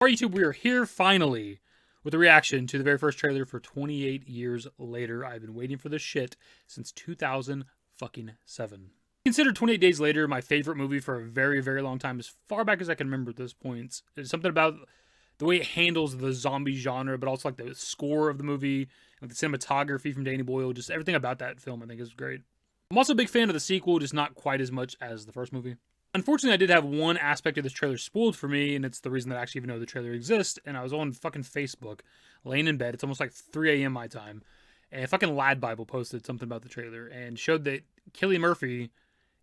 Alright, YouTube, we are here finally with a reaction to the very first trailer for 28 years later. I've been waiting for this shit since 2007. Considered 28 Days Later my favorite movie for a very, very long time, as far back as I can remember at this point. There's something about the way it handles the zombie genre, but also like the score of the movie, like the cinematography from Danny Boyle, just everything about that film I think is great. I'm also a big fan of the sequel, just not quite as much as the first movie. Unfortunately, I did have one aspect of this trailer spoiled for me, and it's the reason that I actually even know the trailer exists, and I was on fucking Facebook, laying in bed, it's almost like 3 a.m. my time, and fucking Lad Bible posted something about the trailer, and showed that Cillian Murphy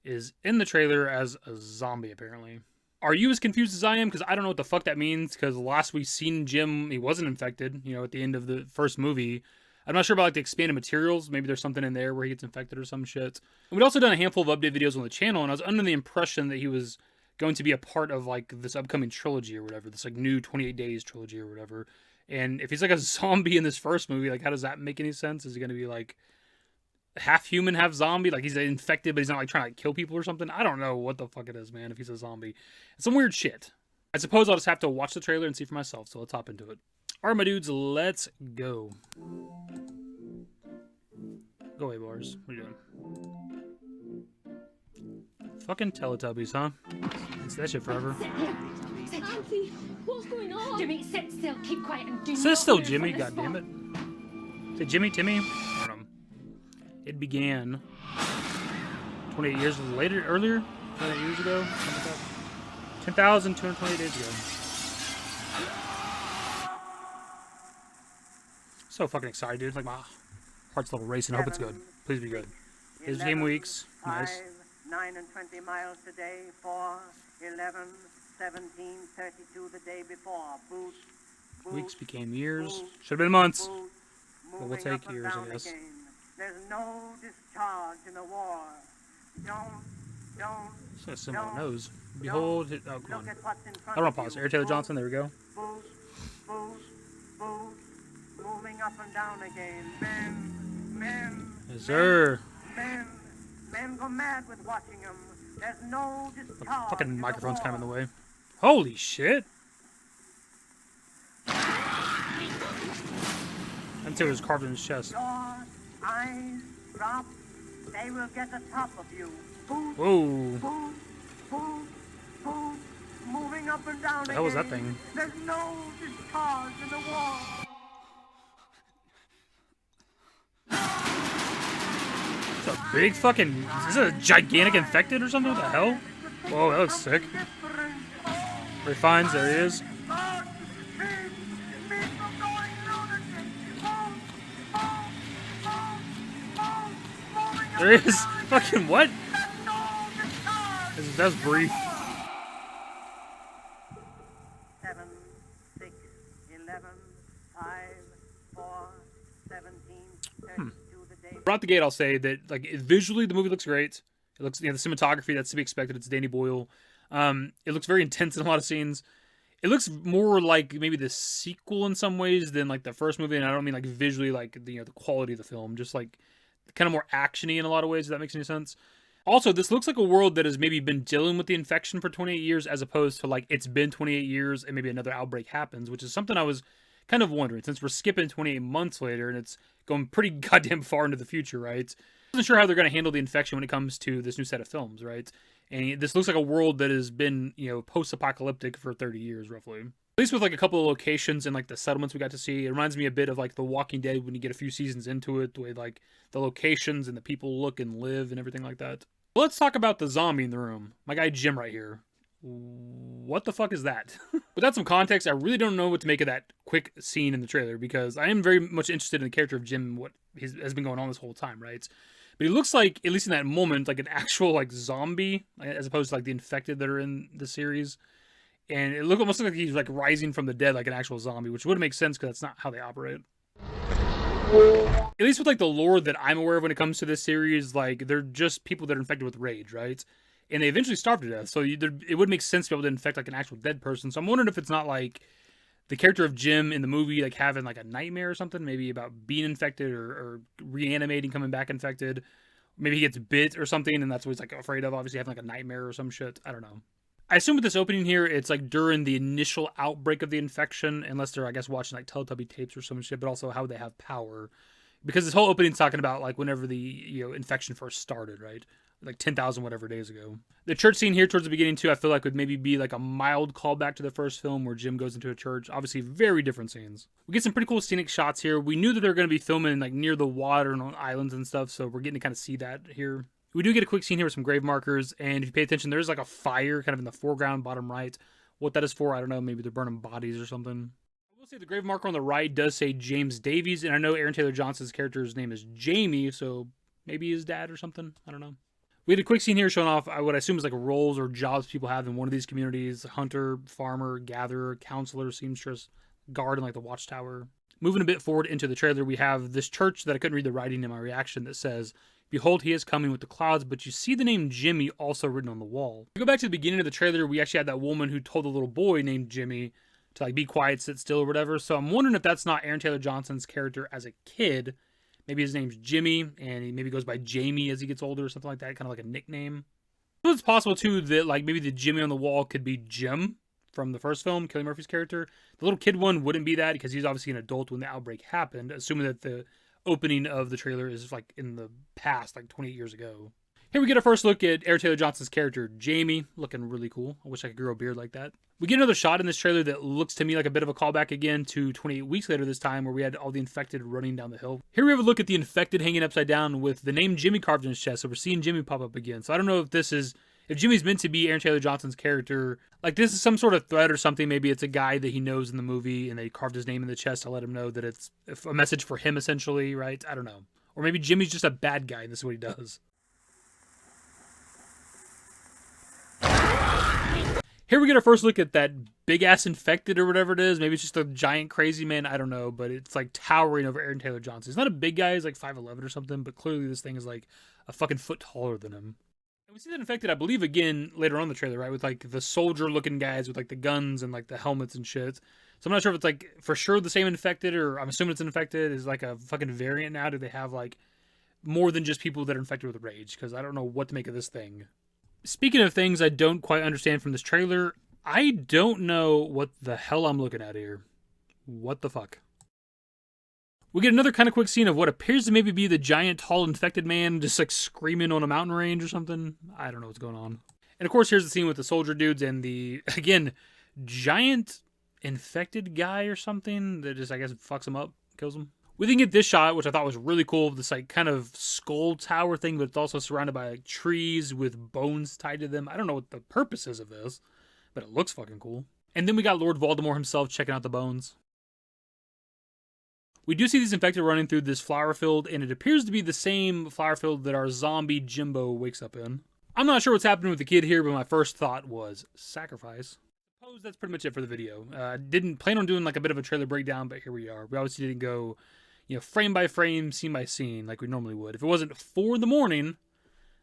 is in the trailer as a zombie, apparently. Are you as confused as I am? Because I don't know what the fuck that means, because last we seen Jim, he wasn't infected, you know, at the end of the first movie. I'm not sure about like the expanded materials. Maybe there's something in there where he gets infected or some shit. And we'd also done a handful of update videos on the channel, and I was under the impression that he was going to be a part of like this upcoming trilogy or whatever, this like new 28 Days trilogy or whatever. And if he's like a zombie in this first movie, like how does that make any sense? Is he going to be like half human, half zombie? Like he's infected, but he's not like trying to like, kill people or something? I don't know what the fuck it is, man, if he's a zombie. It's some weird shit. I suppose I'll just have to watch the trailer and see for myself, so let's hop into it. Alright, my dudes, let's go. Go away, bars. What are you doing? Fucking Teletubbies, huh? It's that shit forever. Auntie, what's going on? Jimmy, sit still. Keep quiet and do Sit still, Jimmy. God damn it. Say Jimmy, Timmy. I don't know. It began 28 years later, earlier, 28 years ago, something like that. 10,228 days ago. So fucking excited, dude. Like my heart's a little racing. I hope it's good. Please be good. His game weeks. Nice. 9 and 20 miles today. 4, 11, 17, 32 the day before. Boot, boot, weeks became years. boot, Should have been months. boot, But we'll take years, I guess. again. There's no discharge in the war. Don't. It's gonna sit on my nose. Behold, oh, come Look on. at what's in front I don't want of to pause. you. Air Taylor Johnson, there we go. Boot, boot, boot, moving up and down again. Men. Yes, sir. Men go mad with watching them. There's no discharge. Fucking microphone's kind of in the way. Holy shit. I didn't see what was carved in his chest. Your eyes drop. They will get the top of you. Boot, Whoa. boot, boot, boot, moving up and down The hell was that again. thing? There's no discharge in the war. It's a big fucking... Is this a gigantic infected or something? What the hell? Whoa, that looks sick. Ray Fiennes, there he is. There he is. Fucking what? That's brief. 7, 6, 11, 5, 4, 17, 32 the day. Right out the gate, I'll say that like visually the movie looks great. It looks, you know, the cinematography, that's to be expected. It's Danny Boyle. It looks very intense in a lot of scenes. It looks more like maybe the sequel in some ways than like the first movie, and I don't mean like visually, like the, you know, the quality of the film, just like kind of more actiony in a lot of ways. If that makes any sense. Also, this looks like a world that has maybe been dealing with the infection for 28 years, as opposed to like it's been 28 years and maybe another outbreak happens, which is something I was kind of wondering, since we're skipping 28 months later and it's going pretty goddamn far into the future, right? I wasn't sure how they're going to handle the infection when it comes to this new set of films, right? And this looks like a world that has been, you know, post-apocalyptic for 30 years, roughly. At least with like a couple of locations and like the settlements we got to see. It reminds me a bit of like The Walking Dead when you get a few seasons into it, the way like the locations and the people look and live and everything like that. Well, let's talk about the zombie in the room. My guy Jim right here. What the fuck is that? Without some context, I really don't know what to make of that quick scene in the trailer, because I am very much interested in the character of Jim and what has been going on this whole time, right? But he looks like, at least in that moment, like an actual like zombie, as opposed to like the infected that are in the series. And it almost like he's like rising from the dead like an actual zombie, which would make sense because that's not how they operate. At least with like the lore that I'm aware of when it comes to this series, like they're just people that are infected with rage, right? And they eventually starve to death, so it would make sense to be able to infect like an actual dead person. So I'm wondering if it's not like the character of Jim in the movie like having like a nightmare or something, maybe about being infected or reanimating, coming back infected. Maybe he gets bit or something, and that's what he's like afraid of. Obviously, having like a nightmare or some shit. I don't know. I assume with this opening here, it's like during the initial outbreak of the infection, unless they're, I guess, watching like Teletubby tapes or some shit, but also how they have power. Because this whole opening's talking about like whenever the infection first started, right? Like 10,000 whatever days ago. The church scene here towards the beginning too, I feel like would maybe be like a mild callback to the first film where Jim goes into a church. Obviously very different scenes. We get some pretty cool scenic shots here. We knew that they're going to be filming like near the water and on islands and stuff, so we're getting to kind of see that here. We do get a quick scene here with some grave markers, and if you pay attention, there's like a fire kind of in the foreground, bottom right. What that is for, I don't know. Maybe they're burning bodies or something. I will say the grave marker on the right does say James Davies, and I know Aaron Taylor Johnson's character's name is Jamie, so maybe his dad or something. I don't know. We had a quick scene here showing off what I assume is like roles or jobs people have in one of these communities. Hunter, farmer, gatherer, counselor, seamstress, guard, and like the watchtower. Moving a bit forward into the trailer, we have this church that I couldn't read the writing in my reaction that says, "Behold, he is coming with the clouds," but you see the name Jimmy also written on the wall. If we go back to the beginning of the trailer, we actually had that woman who told the little boy named Jimmy to like be quiet, sit still or whatever. So I'm wondering if that's not Aaron Taylor Johnson's character as a kid. Maybe his name's Jimmy, and he maybe goes by Jamie as he gets older or something like that, kind of like a nickname. So it's possible, too, that like maybe the Jimmy on the wall could be Jim from the first film, Cillian Murphy's character. The little kid one wouldn't be that because he's obviously an adult when the outbreak happened, assuming that the opening of the trailer is like in the past, like 28 years ago. Here we get a first look at Aaron Taylor Johnson's character, Jamie, looking really cool. I wish I could grow a beard like that. We get another shot in this trailer that looks to me like a bit of a callback again to 28 weeks later this time, where we had all the infected running down the hill. Here we have a look at the infected hanging upside down with the name Jimmy carved in his chest, so we're seeing Jimmy pop up again. So I don't know if Jimmy's meant to be Aaron Taylor Johnson's character, like this is some sort of threat or something. Maybe it's a guy that he knows in the movie and they carved his name in the chest to let him know that it's a message for him essentially, right? I don't know. Or maybe Jimmy's just a bad guy and this is what he does. Here we get our first look at that big-ass infected or whatever it is. Maybe it's just a giant crazy man. I don't know, but it's like towering over Aaron Taylor Johnson. He's not a big guy. He's like 5'11" or something, but clearly this thing is like a fucking foot taller than him. And we see that infected, I believe, again, later on in the trailer, right? With like the soldier-looking guys with like the guns and like the helmets and shit. So I'm not sure if it's like for sure the same infected, or I'm assuming it's an infected. Is like a fucking variant now? Do they have like more than just people that are infected with rage? Because I don't know what to make of this thing. Speaking of things I don't quite understand from this trailer, I don't know what the hell I'm looking at here. What the fuck? We get another kind of quick scene of what appears to maybe be the giant, tall, infected man just like screaming on a mountain range or something. I don't know what's going on. And of course, here's the scene with the soldier dudes and the, again, giant infected guy or something that just, I guess, fucks him up, kills him. We then get this shot, which I thought was really cool, this like kind of skull tower thing, but it's also surrounded by like trees with bones tied to them. I don't know what the purpose is of this, but it looks fucking cool. And then we got Lord Voldemort himself checking out the bones. We do see these infected running through this flower field, and it appears to be the same flower field that our zombie Jimbo wakes up in. I'm not sure what's happening with the kid here, but my first thought was sacrifice. I suppose that's pretty much it for the video. Didn't plan on doing like a bit of a trailer breakdown, but here we are. We obviously didn't go, frame by frame, scene by scene, like we normally would. If it wasn't 4 in the morning,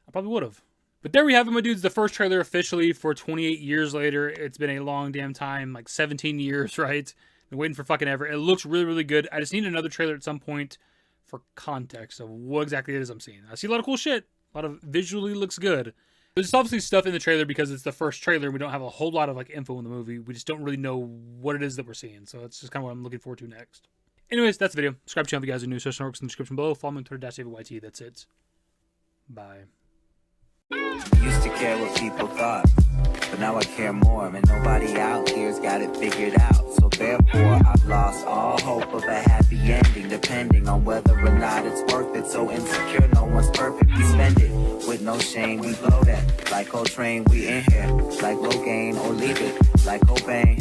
I probably would have. But there we have it, my dudes. The first trailer officially for 28 years later. It's been a long damn time, like 17 years, right? Been waiting for fucking ever. It looks really, really good. I just need another trailer at some point for context of what exactly it is I'm seeing. I see a lot of cool shit. A lot of visually looks good. There's obviously stuff in the trailer because it's the first trailer. We don't have a whole lot of like info in the movie. We just don't really know what it is that we're seeing. So that's just kind of what I'm looking forward to next. Anyways, that's the video. Subscribe to the channel if you guys are new. Search works in the description below. Follow me on Twitter, @DavidYT. That's it. Bye. Used to care what people thought, but now I care more, and nobody out here's got it figured out. So therefore, I've lost all hope of a happy ending, depending on whether or not it's worth it. So insecure, no one's perfect. We spend it with no shame. We blow that like Coltrane. We in here like Logain, or leave it like Cobain.